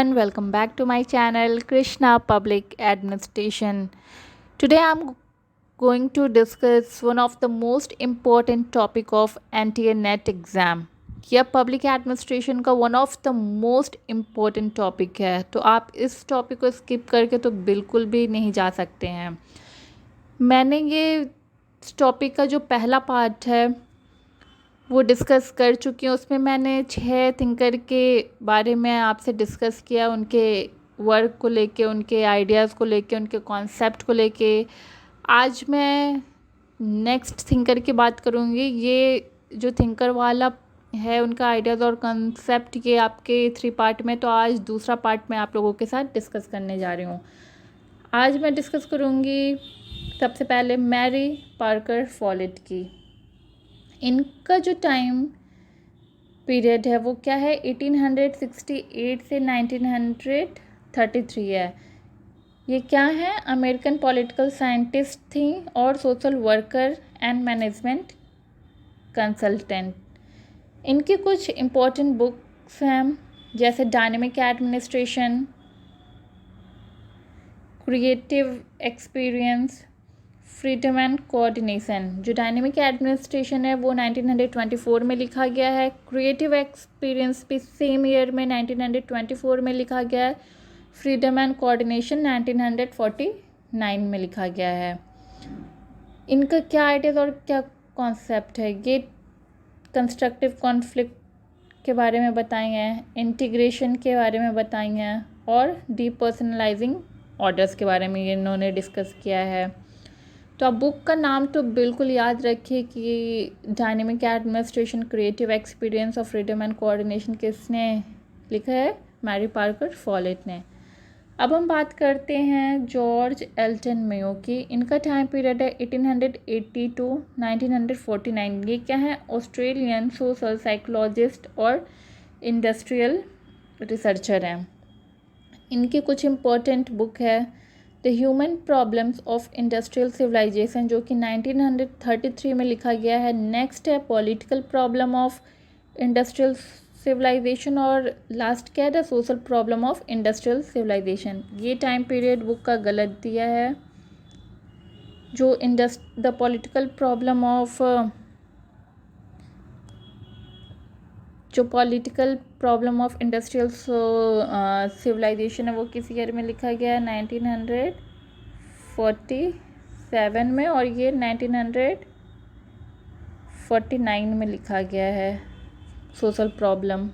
everyone, welcome back to my channel Krishna Public Administration. Today I'm going to discuss one of the most important topic of NTA NET exam. यह public administration का one of the most important topic है, तो आप इस topic को skip करके तो बिल्कुल भी नहीं जा सकते हैं। मैंने ये टॉपिक का जो पहला पार्ट है वो डिस्कस कर चुकी हूँ। उसमें मैंने 6 थिंकर के बारे में आपसे डिस्कस किया, उनके वर्क को लेके, उनके आइडियाज़ को लेके, उनके कॉन्सेप्ट को लेके। आज मैं नेक्स्ट थिंकर की बात करूँगी। ये जो थिंकर वाला है उनका आइडियाज़ और कॉन्सेप्ट ये आपके 3 पार्ट में, तो आज दूसरा पार्ट मैं आप लोगों के साथ डिस्कस करने जा रही हूँ। आज मैं डिस्कस करूँगी सबसे पहले मैरी पार्कर फॉलेट की। इनका जो टाइम पीरियड है वो क्या है, 1868 से 1933 है। ये क्या है, अमेरिकन पॉलिटिकल साइंटिस्ट थी और social worker and management consultant. इनकी कुछ इम्पोर्टेंट बुक्स हैं जैसे dynamic administration, creative experience, freedom and coordination. जो डायनेमिक एडमिनिस्ट्रेशन है वो 1924 में लिखा गया है। क्रिएटिव एक्सपीरियंस भी सेम ईयर में 1924 में लिखा गया है। फ्रीडम एंड कोऑर्डिनेशन 1949 में लिखा गया है। इनका क्या आइडियाज़ और क्या कॉन्सेप्ट है, ये कंस्ट्रक्टिव कॉन्फ्लिक्ट के बारे में बताई हैं, इंटीग्रेशन के बारे में बताई हैं और डीपर्सनलाइजिंग ऑर्डर्स के बारे में इन्होंने डिस्कस किया है। तो आप बुक का नाम तो बिल्कुल याद रखिए कि डायनेमिक एडमिनिस्ट्रेशन, क्रिएटिव एक्सपीरियंस और फ्रीडम एंड कोऑर्डिनेशन किसने लिखा है, मैरी पार्कर फॉलेट ने। अब हम बात करते हैं जॉर्ज एल्टन मेयो की। इनका टाइम पीरियड है 1880 टू 1949। ये क्या है, ऑस्ट्रेलियन सोशल साइकोलॉजिस्ट और इंडस्ट्रियल रिसर्चर हैं। इनकी कुछ इम्पोर्टेंट बुक है the human problems of industrial civilisation, जो कि 1933 में लिखा गया है। नेक्स्ट है political problem of industrial civilisation और लास्ट क्या है, the social problem of industrial civilisation. ये टाइम पीरियड बुक का गलत दिया है। जो the political problem of industrial civilisation है वो किस ईयर में लिखा गया है, 1947 में, और ये 1949 में लिखा गया है। सोशल प्रॉब्लम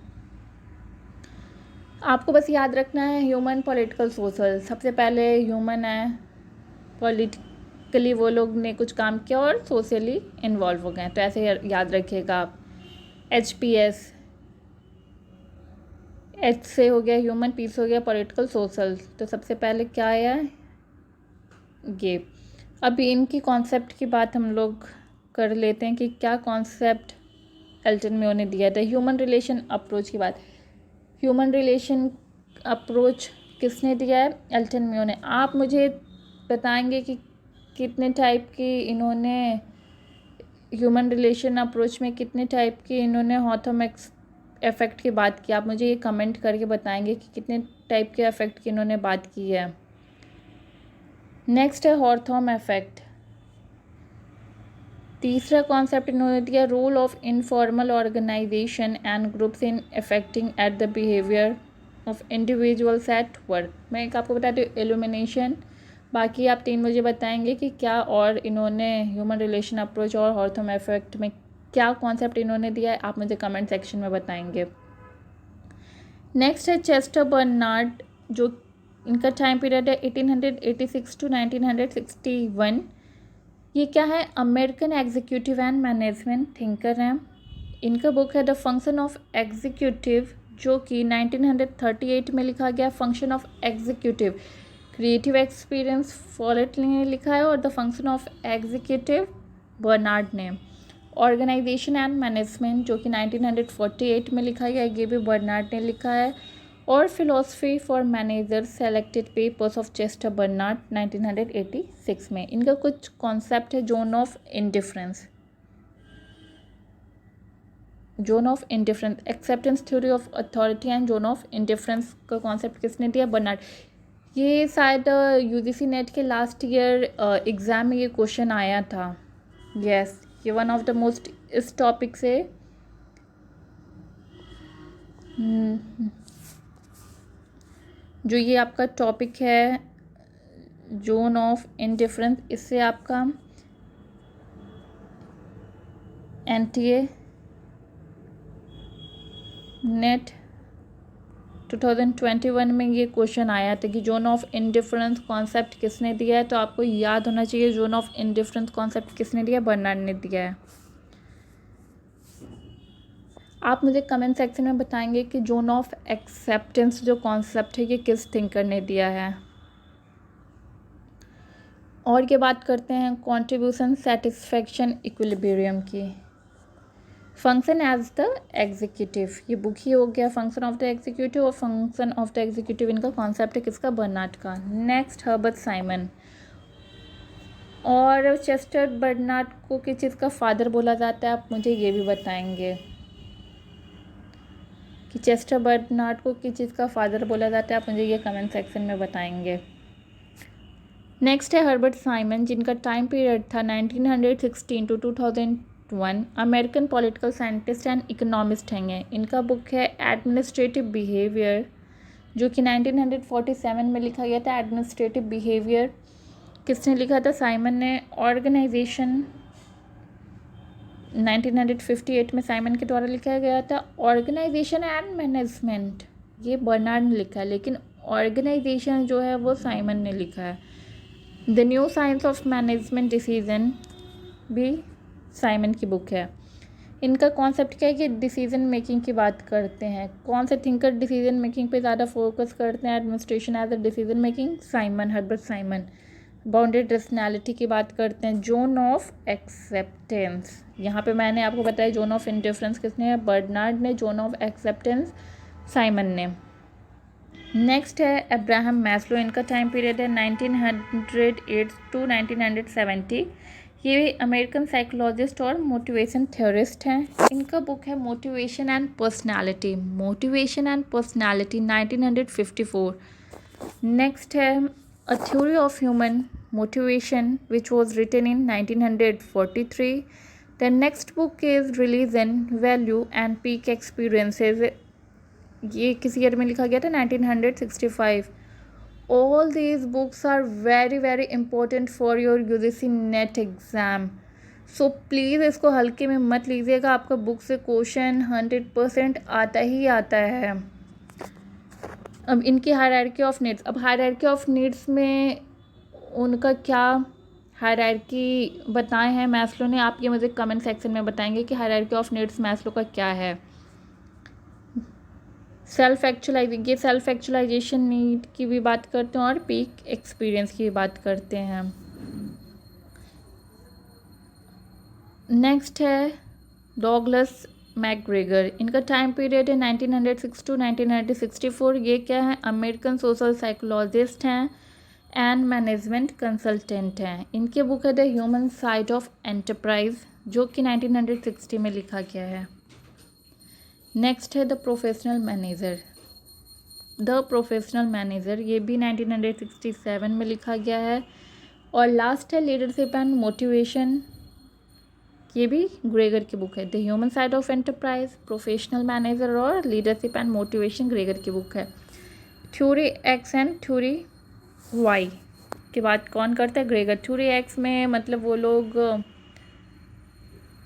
आपको बस याद रखना है, ह्यूमन, पॉलिटिकल, सोशल। सबसे पहले ह्यूमन है, पॉलिटिकली वो लोग ने कुछ काम किया और सोशली इन्वॉल्व हो गए, तो ऐसे याद रखिएगा आप। HPS, H से हो गया ह्यूमन, P से हो गया पॉलिटिकल, सोशल। तो सबसे पहले क्या आया, ये। अभी इनकी कॉन्सेप्ट की बात हम लोग कर लेते हैं कि क्या कॉन्सेप्ट एल्टन मेयो ने दिया था। ह्यूमन रिलेशन अप्रोच की बात, ह्यूमन रिलेशन अप्रोच किसने दिया है, एल्टन मेयो ने। आप मुझे बताएंगे कि कितने टाइप की इन्होंने ह्यूमन रिलेशन अप्रोच में कितने टाइप की इन्होंने हॉथम इफ़ेक्ट की बात की। आप मुझे ये कमेंट करके बताएंगे कि कितने टाइप के इफ़ेक्ट की इन्होंने बात की है। नेक्स्ट है हॉथम इफ़ेक्ट। तीसरा कॉन्सेप्ट इन्होंने दिया, role of informal organisation and groups in affecting at the behaviour of individuals at work. मैं एक आपको बताती हूँ, एल्यूमिनेशन। बाकी आप 3 मुझे बताएंगे कि क्या और इन्होंने ह्यूमन रिलेशन अप्रोच और हॉथम इफ़ेक्ट में क्या कॉन्सेप्ट इन्होंने दिया है, आप मुझे कमेंट सेक्शन में बताएंगे। नेक्स्ट है चेस्टर बर्नार्ड, जो इनका टाइम पीरियड है 1886 टू 1961। ये क्या है, American executive and management thinker हैं। इनका बुक है द फंक्शन ऑफ एग्जीक्यूटिव, जो कि 1938 में लिखा गया। Function of executive, creative experience Follett ने लिखा है और the function of executive Barnard ने। ऑर्गेनाइजेशन एंड मैनेजमेंट, जो कि 1948 में लिखा गया, ये भी बर्नार्ड ने लिखा है। और philosophy for manager selected papers of Chester Barnard 1986 में। इनका कुछ कॉन्सेप्ट है zone of indifference. Zone of indifference, acceptance theory of authority and zone of indifference का कॉन्सेप्ट किसने दिया? बर्नार्ड। ये शायद यूजीसी नेट के लास्ट ईयर एग्ज़ाम में ये क्वेश्चन आया था। यस, ये वन ऑफ द मोस्ट इस टॉपिक से जो ये आपका टॉपिक है जोन ऑफ इंडिफरेंस, इससे आपका एनटीए नेट 2021 में ये क्वेश्चन आया था कि जोन ऑफ इंडिफरेंस कॉन्सेप्ट किसने दिया है। तो आपको याद होना चाहिए जोन ऑफ इंडिफरेंस कॉन्सेप्ट किसने दिया? बर्नार्ड ने दिया है। आप मुझे कमेंट सेक्शन में बताएंगे कि जोन ऑफ एक्सेप्टेंस जो कॉन्सेप्ट है ये किस थिंकर ने दिया है। और ये बात करते हैं कंट्रीब्यूशन सेटिस्फेक्शन इक्विलिब्रियम की। फंक्शन एज द एग्जीक्यूटिव, ये बुक ही हो गया फंक्शन ऑफ द एग्जीक्यूटिव, और फंक्शन ऑफ द एग्जीक्यूटिव इनका कॉन्सेप्ट है किसका? बर्नार्ड का। Next Herbert Simon. और चेस्टर बर्नार्ड को किस चीज़ का फादर बोला जाता है? आप मुझे ये भी बताएंगे कि चेस्टर बर्नार्ड को किस चीज़ का फादर बोला जाता है। आप मुझे ये कमेंट सेक्शन में बताएंगे। नेक्स्ट है हर्बर्ट साइमन, जिनका टाइम पीरियड था 1916 to 2001। American political scientist and economist हैं। इनका बुक है एडमिनिस्ट्रेटिव बिहेवियर, जो कि 1947 में लिखा गया था। एडमिनिस्ट्रेटिव बिहेवियर किसने लिखा था? साइमन ने। ऑर्गेनाइजेशन 1958 में साइमन के द्वारा लिखा गया था। ऑर्गेनाइजेशन एंड मैनेजमेंट ये बर्नार्ड ने लिखा है, लेकिन ऑर्गेनाइजेशन जो है वो साइमन ने लिखा है। The new science of management decision भी साइमन की बुक है। इनका कॉन्सेप्ट क्या है कि डिसीजन मेकिंग की बात करते हैं। कौन से थिंकर डिसीजन मेकिंग पे ज़्यादा फोकस करते हैं? Administration as a decision making, Simon, Herbert Simon. Bounded rationality की बात करते हैं। जोन ऑफ एक्सेप्टेंस, यहाँ पे मैंने आपको बताया जोन ऑफ इंडिफरेंस किसने है? बर्नार्ड ने। जोन ऑफ एक्सेप्टेंस साइमन ने। नेक्स्ट है अब्राहम मैस्लो। इनका टाइम पीरियड है 1908 टू 1970। ये अमेरिकन साइकोलॉजिस्ट और मोटिवेशन थ्योरिस्ट हैं। इनका बुक है motivation and personality. Motivation and personality 1954। Next है a theory of human motivation which was written in 1943। The next book is religion, value and peak experiences. ये किस year में लिखा गया था? 1965। All these books are very very important for your UGC net exam. So please इसको हल्के में मत लीजिएगा, आपका बुक से क्वेश्चन 100% आता ही आता है। अब इनकी हायरार्की ऑफ नीड्स, अब हायरार्की ऑफ नीड्स में उनका क्या हायरार्की बताए हैं मैस्लो ने? आप ये मुझे कमेंट सेक्शन में बताएंगे कि हायरार्की ऑफ नीड्स मैस्लो का क्या है। सेल्फ एक्चुअलाइजेशन नीड की भी बात करते हैं और पीक एक्सपीरियंस की भी बात करते हैं। नेक्स्ट है डॉगलस मैकग्रेगर। इनका टाइम पीरियड है 1906 टू 1964। ये क्या है? अमेरिकन सोशल साइकोलॉजिस्ट हैं एंड मैनेजमेंट कंसल्टेंट हैं। इनके बुक है the human side of enterprise, जो कि 1960 में लिखा गया है। नेक्स्ट है the professional manager. The professional manager ये भी 1967 में लिखा गया है। और लास्ट है लीडरशिप एंड मोटिवेशन, ये भी ग्रेगर की बुक है। The human side of enterprise, professional manager और लीडरशिप एंड मोटिवेशन ग्रेगर की बुक है। Theory X and theory Y की बात कौन करता है? ग्रेगर। थ्योरी एक्स में मतलब वो लोग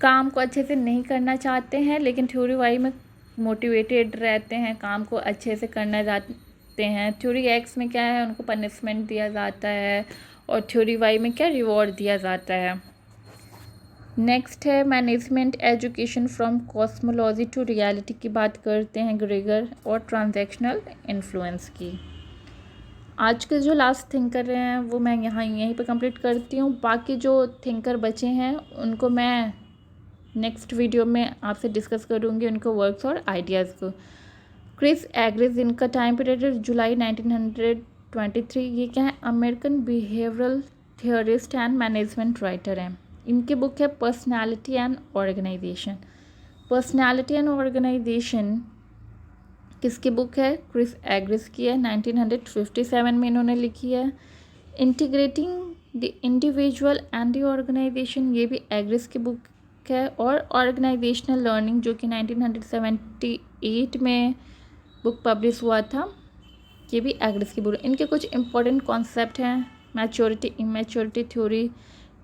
काम को अच्छे से नहीं करना चाहते हैं, लेकिन थ्योरी वाई में मोटिवेटेड रहते हैं, काम को अच्छे से करना चाहते हैं। थ्योरी एक्स में क्या है? उनको पनिशमेंट दिया जाता है, और थ्योरी वाई में क्या? रिवॉर्ड दिया जाता है। नेक्स्ट है management education from cosmology to reality की बात करते हैं ग्रेगर, और ट्रांजैक्शनल इन्फ्लुएंस की। आज के जो लास्ट थिंकर हैं वो मैं यहीं पे कंप्लीट करती हूँ। बाकी जो थिंकर बचे हैं उनको मैं नेक्स्ट वीडियो में आपसे डिस्कस करूँगी, उनको वर्क्स और आइडियाज़ को। क्रिस एग्रिस, इनका टाइम पीरियड जुलाई 1923। ये क्या है? American behavioural theorist and management writer हैं। इनकी बुक है personality and organisation. Personality and organisation किसकी बुक है? क्रिस एग्रिस की है, 1957 में इन्होंने लिखी है। Integrating the individual and the organisation, ये भी एग्रिस की बुक है। और ऑर्गेनाइजेशनल लर्निंग जो कि 1978 में बुक पब्लिश हुआ था, ये भी एग्रिस की बुक है। इनके कुछ इंपॉर्टेंट कॉन्सेप्ट हैं: maturity, immaturity theory,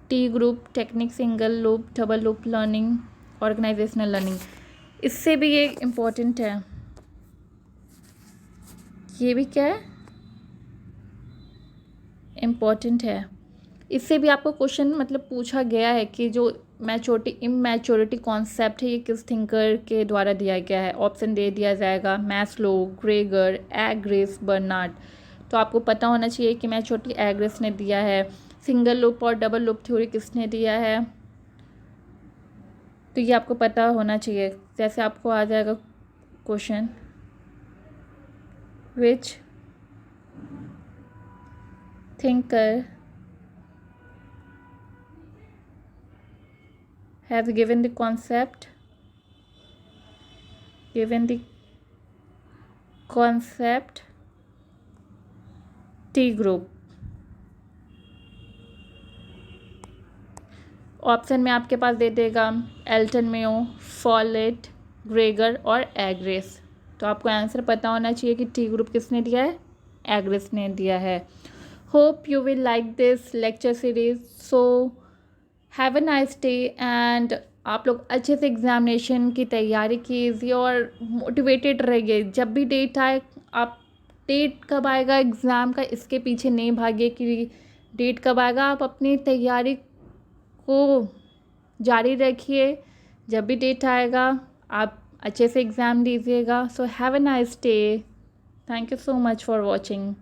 T group technique, single loop, double loop learning, organisational learning. इससे भी ये इम्पोर्टेंट है, ये भी क्या है? इम्पॉर्टेंट है। इससे भी आपको क्वेश्चन मतलब पूछा गया है कि जो मैच्योरिटी इमैच्योरिटी कॉन्सेप्ट है ये किस थिंकर के द्वारा दिया गया है। ऑप्शन दे दिया जाएगा: मैस्लो, ग्रेगर, एग्रिस, बर्नार्ड। तो आपको पता होना चाहिए कि मैच्योरिटी एग्रिस ने दिया है। सिंगल लूप और डबल लूप थ्योरी किसने दिया है, तो ये आपको पता होना चाहिए। जैसे आपको आ जाएगा question, which thinker has given the concept T group। Option में आपके पास दे देगा एल्टन मेयो, फॉलेट, ग्रेगर और एग्रिस। तो आपको आंसर पता होना चाहिए कि टी ग्रुप किसने दिया है? एग्रिस ने दिया है। Hope you will like this lecture series. So have a nice day and आप लोग अच्छे से एग्ज़ामिनेशन की तैयारी कीजिए और मोटिवेटेड रहिए। जब भी डेट आए, आप डेट कब आएगा एग्ज़ाम का इसके पीछे नहीं भागिए कि डेट कब आएगा। आप अपनी तैयारी को जारी रखिए। जब भी डेट आएगा आप अच्छे से एग्ज़ाम दीजिएगा। So have a nice day. Thank you so much for watching.